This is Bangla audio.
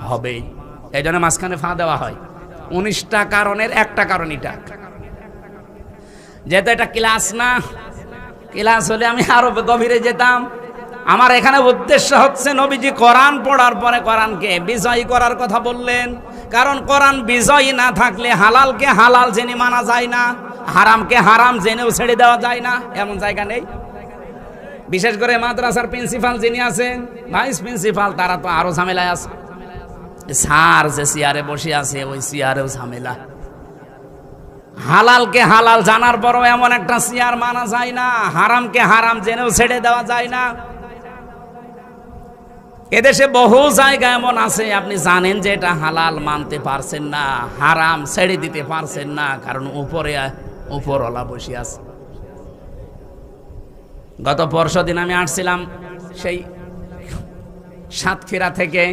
হবেই। এই জন্য মাঝখানে ফা দেওয়া হয়। 19টা কারণের একটা কারণ এটা। যেহেতু এটা ক্লাস না, ক্লাস হলে আমি আরো গভীরে যেতাম। আমার এখানে উদ্দেশ্য হচ্ছে নবীজি কোরআন পড়ার পরে কোরআনকে বিজয়ী করার কথা বললেন। কারণ কোরআন বিজয়ী না থাকলে হালালকে হালাল জেনে মানা যায় না, হারামকে হারাম জেনেও ছেড়ে দেওয়া যায় না, এমন জায়গা নেই। বিশেষ করে মাদ্রাসার প্রিন্সিপাল যিনি আছেন, ভাইস প্রিন্সিপাল, তারা তো আরো ঝামেলায় আছে। স্যার যে চেয়ারে বসে আছে ওই চেয়ারেও ঝামেলা। হালালকে হালাল জানার পরও এমন একটা চেয়ার মানা যায় না, হারামকে হারাম জেনেও ছেড়ে দেওয়া যায় না। এদেশে বহু জায়গা এমন আছে আপনি জানেন যে এটা হালাল, মানতে পারছেন না, হারাম ছেড়ে দিতে পারছেন না, কারণ উপরওয়ালা বসে আছে। গত পরশুদিন আমি আসছিলাম সেই সাতক্ষীরা থেকে